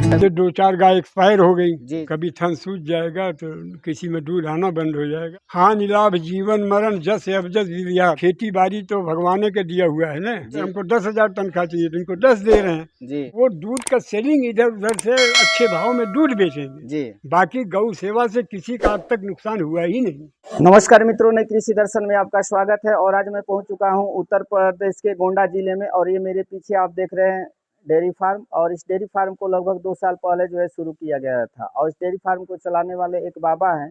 ऐसे 2-4 गाय एक्सपायर हो गई, जी कभी थन सूज जाएगा तो किसी में दूध आना बंद हो जाएगा। हानि लाभ जीवन मरण जस अवजस विधिया, खेती बाड़ी तो भगवान के दिया हुआ है ना। जी। हमको 10,000 तनख्वाह चाहिए तो इनको 10 दे रहे हैं। जी वो दूध का सेलिंग इधर उधर से अच्छे भाव में दूध बेचेंगे। जी। बाकी गौ सेवा से किसी का आज तक नुकसान हुआ ही नहीं। नमस्कार मित्रों, नई कृषि दर्शन में आपका स्वागत है। और आज मैं पहुंच चुका हूं उत्तर प्रदेश के गोंडा जिले में। और ये मेरे पीछे आप देख रहे हैं डेयरी फार्म। और इस डेयरी फार्म को लगभग 2 साल पहले जो है शुरू किया गया था। और इस डेयरी फार्म को चलाने वाले एक बाबा हैं,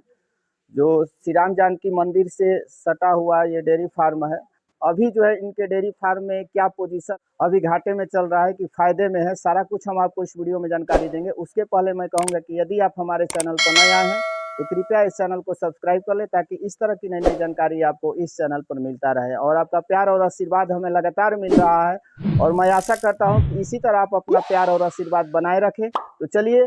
जो श्री राम जानकी मंदिर से सटा हुआ ये डेयरी फार्म है। अभी जो है इनके डेयरी फार्म में क्या पोजीशन, अभी घाटे में चल रहा है कि फायदे में है, सारा कुछ हम आपको इस वीडियो में जानकारी देंगे। उसके पहले मैं कहूँगा कि यदि आप हमारे चैनल पर नया हैं तो कृपया इस चैनल को सब्सक्राइब कर लें, ताकि इस तरह की नई नई जानकारी आपको इस चैनल पर मिलता रहे। और आपका प्यार और आशीर्वाद हमें लगातार मिल रहा है, और मैं आशा करता हूं कि इसी तरह आप अपना प्यार और आशीर्वाद बनाए रखें। तो चलिए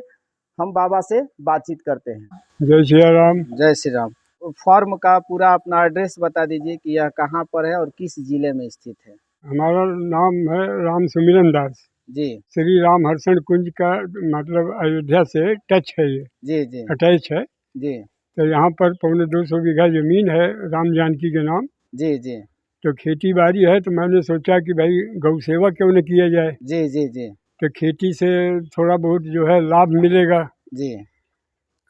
हम बाबा से बातचीत करते हैं। जय श्री राम। जय श्री राम। फार्म का पूरा अपना एड्रेस बता दीजिए कि यह कहाँ पर है और किस जिले में स्थित है। हमारा नाम है राम सुमिरन दास। जी श्री राम हर्षण कुंज का मतलब अयोध्या से टच है, ये जी जी अटैच है। जी तो यहाँ पर 250 बीघा जमीन है राम जानकी के नाम। जी जी तो खेती बाड़ी है, तो मैंने सोचा कि भाई गौ सेवा क्यों न किया जाए। जी जी जी तो खेती से थोड़ा बहुत जो है लाभ मिलेगा। जी।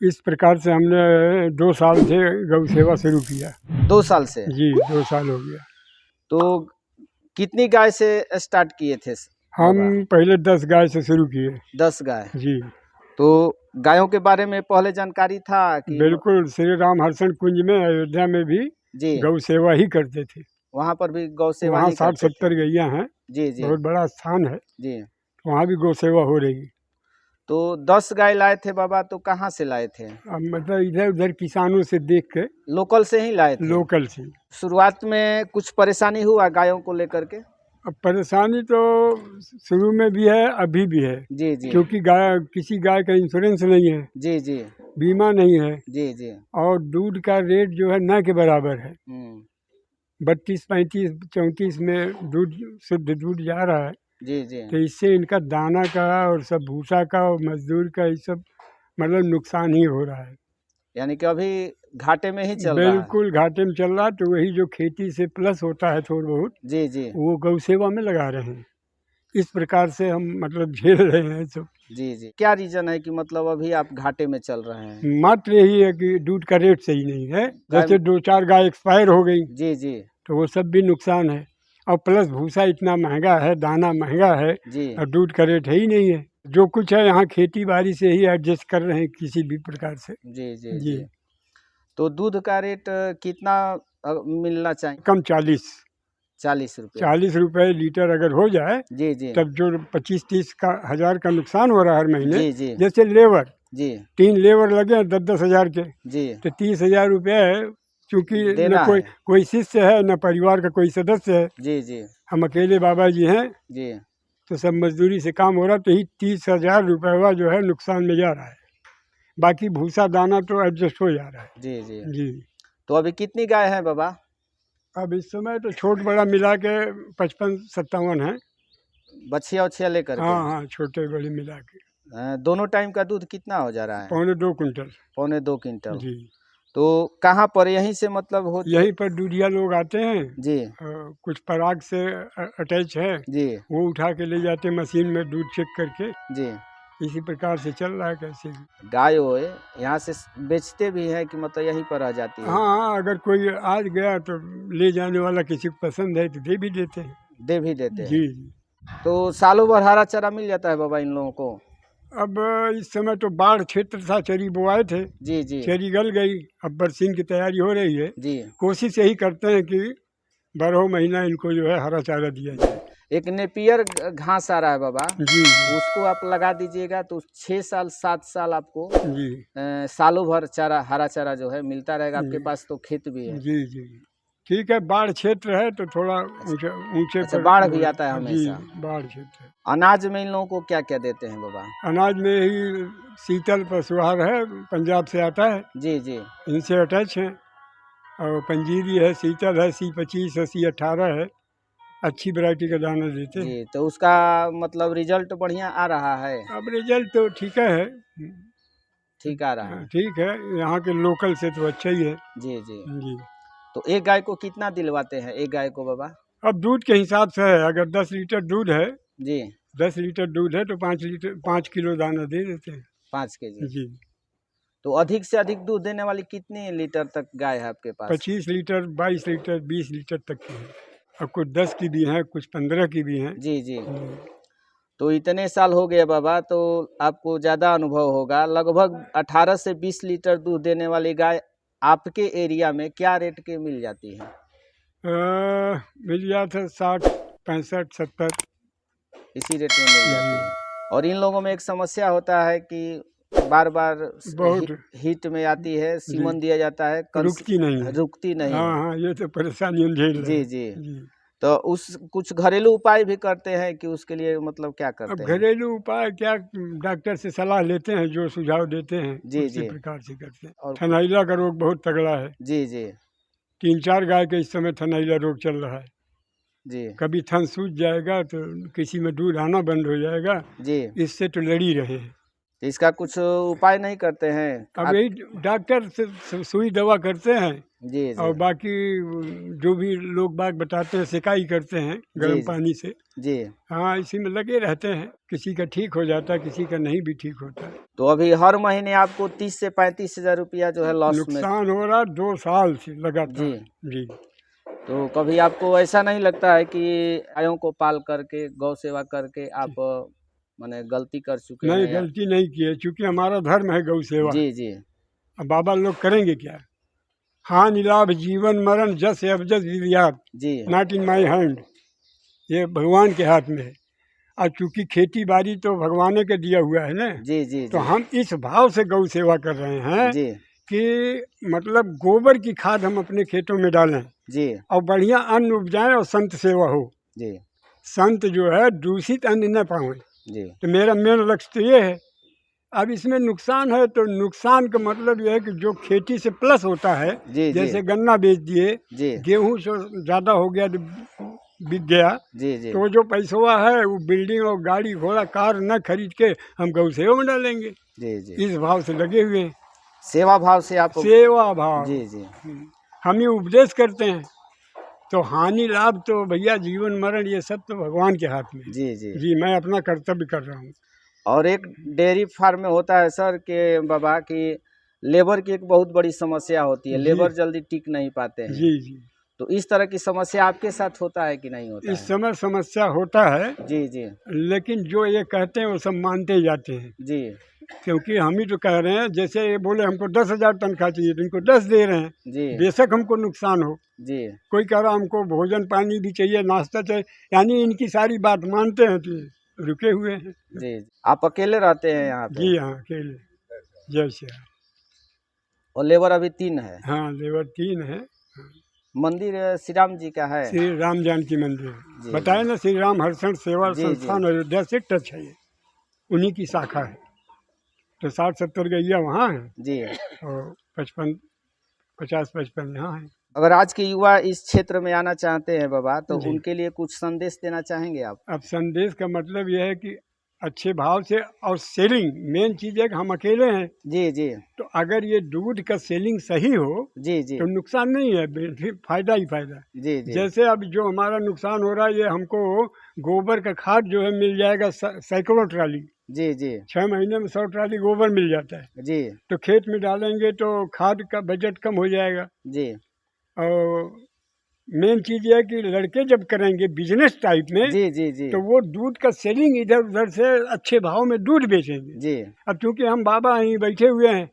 इस प्रकार से हमने 2 साल से गौ सेवा शुरू किया। 2 साल से? जी 2 साल हो गया। तो कितनी गाय से स्टार्ट किए थे हम बाबा? पहले 10 गाय से शुरू किए। 10 गाय। जी तो गायों के बारे में पहले जानकारी था कि? बिल्कुल, श्री राम हर्षण कुंज में अयोध्या में भी जी गौ सेवा ही करते थे। वहाँ पर भी गौ सेवा वहाँ ही करते 60-70 गैया हैं। जी जी बहुत बड़ा स्थान है, जी। वहाँ भी गौ सेवा हो रही। तो 10 गाय लाए थे बाबा, तो कहाँ से लाए थे? अब मतलब इधर उधर किसानों से देख के, लोकल से ही लाए थे? लोकल से। शुरुआत में कुछ परेशानी हुआ गायों को लेकर के? अब परेशानी तो शुरू में भी है, अभी भी है। जी जी क्योंकि किसी गाय का इंश्योरेंस नहीं है, जी जी बीमा नहीं है, जी जी। और दूध का रेट जो है न के बराबर है। 32, 35, 34 में दूध, शुद्ध दूध जा रहा है। जी जी तो इससे इनका दाना का और सब भूसा का और मजदूर का ये सब मतलब नुकसान ही हो रहा है। यानी कि अभी घाटे में ही चल रहा है? बिल्कुल घाटे में चल रहा है। तो वही जो खेती से प्लस होता है थोड़ा बहुत, जी जी वो गौ सेवा में लगा रहे हैं। इस प्रकार से हम मतलब झेल रहे हैं सब। जी जी। क्या रीजन है कि मतलब अभी आप घाटे में चल रहे हैं? मात्र यही है कि दूध का रेट सही नहीं है। गाय- जैसे 2-4 गाय एक्सपायर हो गई जी जी तो वो सब भी नुकसान है। और प्लस भूसा इतना महंगा है, दाना महंगा है, जी और दूध का रेट है ही नहीं है। जो कुछ है यहाँ खेती बाड़ी से ही एडजस्ट कर रहे हैं किसी भी प्रकार से। जी जी जी। जी। तो दूध का रेट कितना मिलना चाहिए? कम 40 रुपये? 40 रुपए लीटर अगर हो जाए, जी जी तब जो 25-30 का हजार का नुकसान हो रहा है हर महीने। जी जी जैसे लेबर, जी 3 लेबर लगे 10-10 हजार के, जी तो 30,000 रुपये चूँकि न देना है। कोई शिष्य है न परिवार का कोई सदस्य है, जी जी हम अकेले बाबा जी हैं। जी तो सब मजदूरी से काम हो रहा, तो ही 30,000 रुपये जो है नुकसान में जा रहा है। बाकी भूसा दाना तो एडजस्ट हो जा रहा है। जी जी। जी। तो अभी कितनी गाय है बाबा? अब इस समय तो छोट बड़ा मिला के 55-57 है। बछिया उछिया लेकर हाँ के? हाँ, छोटे बड़े मिला के दोनों टाइम का दूध कितना हो जा रहा है? 2.25 कुंटल। 2.25 क्विंटल। जी। तो कहाँ पर, यहीं से मतलब हो? यहीं पर दूधिया लोग आते हैं, जी कुछ पराग से अटैच है, जी वो उठा के ले जाते मशीन में दूध चेक करके। जी। इसी प्रकार से चल रहा है कैसे भी। गाय हो यहाँ से बेचते भी है कि मतलब यहीं पर आ जाती है? हाँ हाँ, अगर कोई आज गया तो ले जाने वाला किसी को पसंद है तो दे भी देते हैं। दे भी देते हैं? जी जी। तो सालों भर हरा चारा मिल जाता है बाबा इन लोगों को? अब इस समय तो बाढ़ क्षेत्र था, चरी बोआए थे, जी जी चरी गल गई, अब बरसीन की तैयारी हो रही है। जी। कोशिश यही करते हैं कि 12 महीना इनको जो है हरा चारा दिया जाए। एक नेपियर घास आ रहा है बाबा, जी उसको आप लगा दीजिएगा तो 6 साल 7 साल आपको जी सालों भर चारा, हरा चारा जो है मिलता रहेगा। आपके जी। पास तो खेत भी है? जी जी। ठीक है, बाढ़ क्षेत्र है तो थोड़ा ऊंचे ऊंचे अच्छा, पर बाढ़ भी आता है जी, हमेशा? बाढ़ क्षेत्र है। अनाज में इन लोगों को क्या क्या देते हैं बाबा? अनाज में ही शीतल पशुहार है, पंजाब से आता है, जी जी इनसे अटैच है। और पंजीरी है, शीतल है, C25 है, C18 है। अच्छी वैरायटी का दाना देते हैं। जी, तो उसका मतलब रिजल्ट बढ़िया आ रहा है, अब रिजल्ट तो ठीक है। ठीक आ रहा है। ठीक है, यहाँ के लोकल से तो अच्छा ही है। जी, जी। जी। तो एक गाय को कितना दिलवाते हैं, एक गाय को बाबा? अब दूध के हिसाब से है, अगर 10 लीटर दूध है, जी, 10 लीटर दूध है तो 5 किलो दाना दे देते हैं। 5 केजी। जी। तो अधिक से अधिक दूध देने वाली कितनी लीटर तक गाय है आपके पास? 25 लीटर, 22 लीटर, 20 लीटर तक की है। अब कुछ 10 की भी हैं, कुछ 15 की भी हैं। जी, जी। तो इतने साल हो गए बाबा, तो आपको ज़्यादा अनुभव होगा। लगभग 18 से 20 लीटर दूध देने वाली गाय आपके एरिया में क्या रेट के मिल जाती है? मिल जाता 60, 65, 70। इसी रेट में मिल जाती है। और इन लोगों में एक समस्या होता है कि बार-बार बहुत हीट में आती है, सीमन दिया जाता है, रुकती नहीं है। रुकती नहीं हाँ है। हाँ, ये तो परेशानी हम झेल रहे जी, हैं। जी। जी। तो उस कुछ घरेलू उपाय भी करते हैं कि उसके लिए मतलब क्या अब करते हैं? घरेलू उपाय क्या, डॉक्टर से सलाह लेते हैं, जो सुझाव देते हैं जी, उसी जी। प्रकार से करते हैं। और थनैला का रोग बहुत तगड़ा है। जी, जी। 3-4 गाय के इस समय थनैला रोग चल रहा है। जी, कभी थन सूज जाएगा तो किसी में दूध आना बंद हो जाएगा। जी। इससे तो लड़ ही रहे हैं। तो इसका कुछ उपाय नहीं करते हैं? अब यही डॉक्टर से सुई दवा करते हैं, जी, जी। और बाकी जो भी लोग बाग बताते हैं सिकाई करते हैं गर्म जी, जी। पानी से। जी। हाँ, इसी में लगे रहते हैं। किसी का ठीक हो जाता है, किसी का नहीं भी ठीक होता है। तो अभी हर महीने आपको 30 से 35 हज़ार रुपया जो है लॉस में। नुकसान हो रहा 2 साल से लगातार। जी। जी। तो कभी आपको ऐसा नहीं लगता है कि गायों को पाल करके, गौ सेवा करके आप माने गलती कर चुके नहीं, हैं या? गलती नहीं की है, चूंकि हमारा धर्म है गौ सेवा। जी, जी। अब बाबा लोग करेंगे क्या? हानि लाभ जीवन मरण जस अबजस विधियात, जी। Not in my hand. ये भगवान के हाथ में है। और चूंकि खेती बाड़ी तो भगवान के दिया हुआ है ना, जी, जी, तो जी। हम इस भाव से गौ सेवा कर रहे हैं जी, कि मतलब गोबर की खाद हम अपने खेतों में डालें जी, और बढ़िया अन्न उपजाएं और संत सेवा हो। जी, संत जो है दूषित अन्न न पाएं। जी, तो मेरा मेन लक्ष्य तो ये है। अब इसमें नुकसान है तो नुकसान का मतलब यह है कि जो खेती से प्लस होता है, जी, जी, जैसे गन्ना बेच दिए, जी, गेहूं से ज़्यादा हो गया तो बिक गया, जी, जी, तो वो जो पैसवा है वो बिल्डिंग और गाड़ी घोड़ा कार न खरीद के हम गौ सेवा में डालेंगे। जी, जी। इस भाव से लगे हुए हैं। सेवा भाव से आप। सेवा भाव। जी, जी, हम ये उपदेश करते हैं। तो हानि लाभ तो भैया जीवन मरण ये सब तो भगवान के हाथ में है। जी, जी। जी, मैं अपना कर्तव्य कर रहा हूँ। और एक डेयरी फार्म में होता है सर कि बाबा कि लेबर की एक बहुत बड़ी समस्या होती है, जी। लेबर जल्दी टिक नहीं पाते हैं। जी जी। तो इस तरह की समस्या आपके साथ होता है कि नहीं होता इस है? समय समस्या होता है, जी, जी, लेकिन जो ये कहते हैं वो सब मानते जाते हैं। जी, क्योंकि हम ही तो कह रहे हैं, जैसे ये बोले हमको 10,000 तनख्वाह चाहिए तो इनको 10 दे रहे हैं। जी, बेशक हमको नुकसान हो। जी, कोई कह रहा हमको भोजन पानी भी चाहिए, नाश्ता चाहिए, यानी इनकी सारी बात मानते हैं तो ये रुके हुए हैं। जी। आप अकेले रहते हैं यहाँ पे? जी हाँ, अकेले। जय श्री राम। और लेबर अभी 3 है। हाँ, लेबर 3 है। मंदिर श्री राम जी का है? श्री राम जानकी मंदिर जी, बताए ना, श्री राम हर्षण सेवा जी, जी। संस्थान अयोध्या से टच है ये, उन्हीं की शाखा है। तो 60-70 गैया वहाँ हैं जी। और 50-55 यहाँ हैं। अगर आज के युवा इस क्षेत्र में आना चाहते हैं बाबा, तो जी। उनके लिए कुछ संदेश देना चाहेंगे आप? अब संदेश का मतलब यह है कि अच्छे भाव से, और सेलिंग मेन चीज़ है कि हम अकेले हैं, जी, जी, तो अगर ये दूध का सेलिंग सही हो जी, जी, तो नुकसान नहीं है, फिर फायदा ही फायदा है। जी, जी, जैसे अब जो हमारा नुकसान हो रहा है, ये हमको गोबर का खाद जो है मिल जाएगा सैकड़ों ट्राली। जी, जी, 6 महीने में 100 ट्राली गोबर मिल जाता है। जी, तो खेत में डालेंगे तो खाद का बजट कम हो जाएगा। जी, और मेन चीज़ यह है कि लड़के जब करेंगे बिजनेस टाइप में, जी, जी, जी, तो वो दूध का सेलिंग इधर उधर से अच्छे भाव में दूध बेचेंगे। जी, अब चूंकि हम बाबा यहीं बैठे हुए हैं,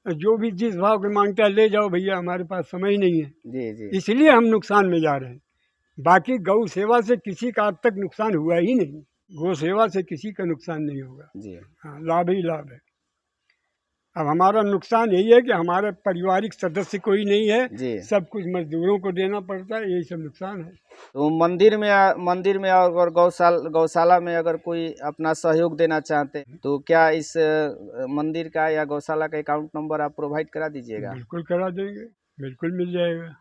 जो भी जिस भाव के मांगता है ले जाओ भैया, हमारे पास समय नहीं है, जी, जी, इसलिए हम नुकसान में जा रहे हैं। बाकी गौ सेवा से किसी का आज तक नुकसान हुआ ही नहीं। गौ सेवा से किसी का नुकसान नहीं होगा। जी, हाँ, लाभ ही लाभ है। अब हमारा नुकसान यही है कि हमारे पारिवारिक सदस्य कोई नहीं है, जी। सब कुछ मजदूरों को देना पड़ता है, यही सब नुकसान है। तो मंदिर में अगर गौशाला में अगर कोई अपना सहयोग देना चाहते हैं, तो क्या इस मंदिर का या गौशाला का अकाउंट नंबर आप प्रोवाइड करा दीजिएगा? बिल्कुल करा देंगे, बिल्कुल मिल जाएगा।